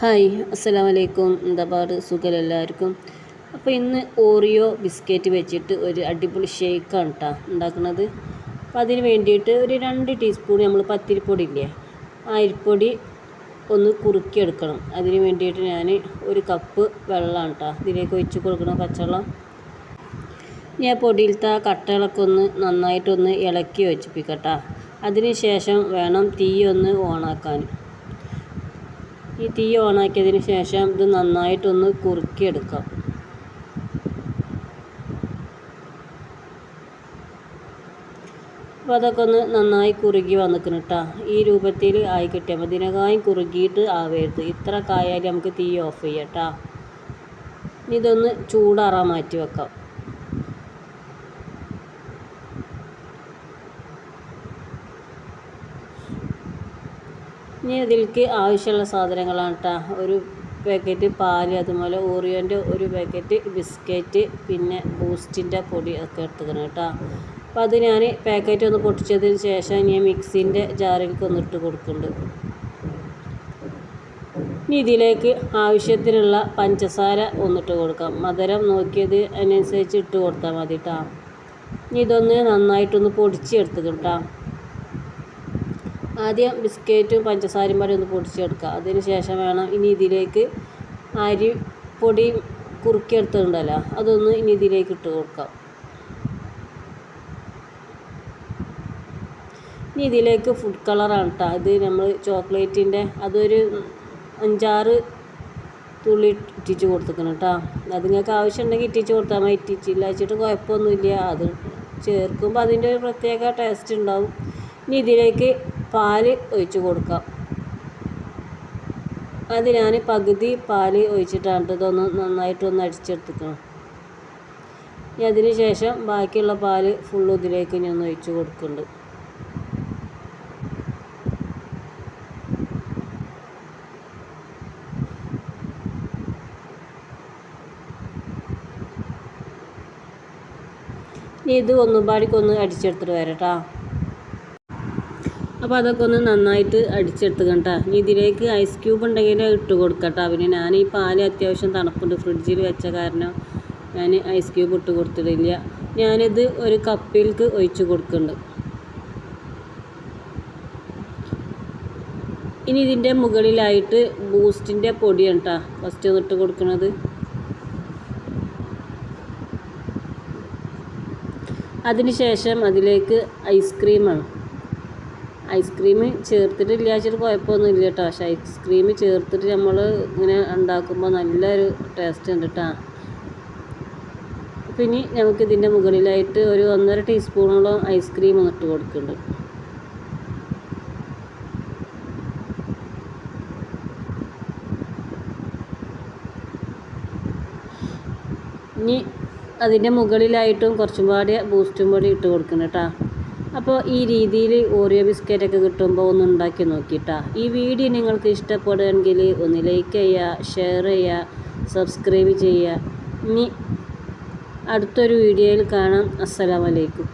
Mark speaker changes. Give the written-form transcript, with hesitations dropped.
Speaker 1: Hi അസ്സലാമലൈക്കും. എന്താ പാട്? സുഖം എല്ലാവർക്കും. അപ്പോൾ ഇന്ന് ഓറിയോ ബിസ്ക്കറ്റ് വെച്ചിട്ട് ഒരു അടിപൊളി ഷേക്കാണ് കേട്ടോ ഉണ്ടാക്കുന്നത്. അപ്പോൾ അതിന് വേണ്ടിയിട്ട് ഒരു 2 ടീസ്പൂൺ നമ്മൾ പത്തിരിപ്പൊടി ഇല്ലേ, ആ അരിപ്പൊടി ഒന്ന് കുറുക്കിയെടുക്കണം. അതിന് വേണ്ടിയിട്ട് ഞാൻ 1 കപ്പ് വെള്ളമാണ് കേട്ടോ ഇതിലേക്ക് ഒഴിച്ച് കൊടുക്കണം, പച്ചവെള്ളം. ഞാൻ പൊടിയിലത്തെ കട്ടകളൊക്കെ ഒന്ന് നന്നായിട്ടൊന്ന് ഇളക്കി വെച്ചിപ്പിക്കട്ടോ. അതിന് ശേഷം വേണം തീ ഒന്ന് ഓണാക്കാൻ. ഈ തീ ഓണാക്കിയതിന് ശേഷം ഇത് നന്നായിട്ടൊന്ന് കുറുക്കിയെടുക്കാം. അപ്പോൾ അതൊക്കെ ഒന്ന് നന്നായി കുറുകി വന്നിക്കണം കേട്ടോ. ഈ രൂപത്തിൽ ആയി കിട്ടിയാൽ മതി. ഇതിനേക്കാളും കുറുകിയിട്ട് ആവരുത്. ഇത്ര കായാലും നമുക്ക് തീ ഓഫ് ചെയ്യാം കേട്ടോ. ഇതൊന്ന് ചൂടാറാൻ മാറ്റി വെക്കാം. ഇനി ഇതിലേക്ക് ആവശ്യമുള്ള സാധനങ്ങളാണ് കേട്ടോ. 1 പാക്കറ്റ് പാല്, അതുപോലെ ഓറിയോൻ്റെ 1 പാക്കറ്റ് ബിസ്ക്കറ്റ്, പിന്നെ ബൂസ്റ്റിൻ്റെ പൊടി ഒക്കെ എടുത്തുക്കണം കേട്ടോ. അപ്പോൾ അത് ഞാൻ പാക്കറ്റ് ഒന്ന് പൊട്ടിച്ചതിന് ശേഷം ഞാൻ മിക്സിൻ്റെ ജാറിലേക്ക് ഒന്ന് ഇട്ട് കൊടുക്കുന്നുണ്ട്. ഇനി ഇതിലേക്ക് ആവശ്യത്തിനുള്ള പഞ്ചസാര ഒന്നിട്ട് കൊടുക്കാം. മധുരം നോക്കിയത് അതിനനുസരിച്ച് ഇട്ട് കൊടുത്താൽ മതി കേട്ടോ. ഇനി ഇതൊന്ന് നന്നായിട്ടൊന്ന് പൊടിച്ചെടുത്തുക്കണം കേട്ടോ. ആദ്യം ബിസ്ക്കറ്റും പഞ്ചസാരയും വരെ ഒന്ന് പൊടിച്ചെടുക്കുക. അതിന് ശേഷം വേണം ഇനി ഇതിലേക്ക് അരിപ്പൊടി കുറുക്കിയെടുത്തിട്ടുണ്ടല്ലോ, അതൊന്ന് ഇനി ഇതിലേക്ക് ഇട്ട് കൊടുക്കാം. ഇനി ഇതിലേക്ക് ഫുഡ് കളറാണ് കേട്ടോ. ഇത് നമ്മൾ ചോക്ലേറ്റിൻ്റെ അതൊരു 5-6 തുള്ളി ഇറ്റിച്ച് കൊടുത്തിക്കണം കേട്ടോ. അത് നിങ്ങൾക്ക് ആവശ്യമുണ്ടെങ്കിൽ ഇറ്റിച്ച് കൊടുത്താൽ മതി. ഇറ്റിച്ചില്ല വെച്ചിട്ട് കുഴപ്പമൊന്നുമില്ല. അത് ചേർക്കുമ്പോൾ അതിൻ്റെ ഒരു പ്രത്യേക ടേസ്റ്റ് ഉണ്ടാവും. ഇനി ഇതിലേക്ക് പാല് ഒഴിച്ച് കൊടുക്കാം. അത് ഞാൻ പകുതി പാല് ഒഴിച്ചിട്ടാണ് ഇതൊന്ന് നന്നായിട്ടൊന്ന് അടിച്ചെടുത്തിക്കണം. ഇനി അതിന് ശേഷം ബാക്കിയുള്ള പാല് ഫുള്ള് ഇതിലേക്ക് ഇനി ഒന്ന് ഒഴിച്ച് കൊടുക്കുന്നുണ്ട്. ഇനി ഇത് ഒന്നുപാടിക്കൊന്ന് അടിച്ചെടുത്തിട്ട് വരാം കേട്ടോ. അപ്പോൾ അതൊക്കെ ഒന്ന് നന്നായിട്ട് അടിച്ചെടുത്തുകണ്ട. ഇനി ഇതിലേക്ക് ഐസ് ക്യൂബ് ഉണ്ടെങ്കിൽ ഇട്ട് കൊടുക്കട്ടോ. പിന്നെ ഞാൻ ഈ പാല് അത്യാവശ്യം തണുപ്പുണ്ട്, ഫ്രിഡ്ജിൽ വെച്ച കാരണം ഞാൻ ഐസ് ക്യൂബ് ഇട്ട് കൊടുത്തിട്ടില്ല. ഞാനിത് 1 കപ്പിലേക്ക് ഒഴിച്ച് കൊടുക്കുന്നുണ്ട്. ഇനി ഇതിൻ്റെ മുകളിലായിട്ട് ബൂസ്റ്റിൻ്റെ പൊടിയാണ് കേട്ടോ ഫസ്റ്റ് ഒന്ന് ഇട്ട് കൊടുക്കുന്നത്. അതിന് ശേഷം അതിലേക്ക് ഐസ്ക്രീമാണ്. ഐസ്ക്രീം ചേർത്തിട്ടില്ല വെച്ചിട്ട് കുഴപ്പമൊന്നുമില്ല കേട്ടോ. പക്ഷേ ഐസ്ക്രീം ചേർത്തിട്ട് നമ്മൾ ഇങ്ങനെ ഉണ്ടാക്കുമ്പോൾ നല്ലൊരു ടേസ്റ്റ് ഉണ്ട് കേട്ടോ. പിന്നെ നമുക്കിതിൻ്റെ മുകളിലായിട്ട് ഒരു 1.5 ടീസ്പൂണോളം ഐസ്ക്രീം ഇട്ട് കൊടുക്കുന്നുണ്ട്. ഇനി അതിൻ്റെ മുകളിലായിട്ടും കുറച്ചും പാടി ബൂസ്റ്റും പൊടി ഇട്ട് കൊടുക്കണം കേട്ടോ. അപ്പോൾ ഈ രീതിയിൽ ഓറിയോ ബിസ്ക്കറ്റൊക്കെ കിട്ടുമ്പോൾ ഒന്ന് ഉണ്ടാക്കി നോക്കിയിട്ടാ. ഈ വീഡിയോ നിങ്ങൾക്ക് ഇഷ്ടപ്പെടുകയാണെങ്കിൽ ഒന്ന് ലൈക്ക് ചെയ്യുക, ഷെയർ ചെയ്യുക, സബ്സ്ക്രൈബ് ചെയ്യുക. ഇനി അടുത്തൊരു വീഡിയോയിൽ കാണാം. അസ്സലാമു അലൈക്കും.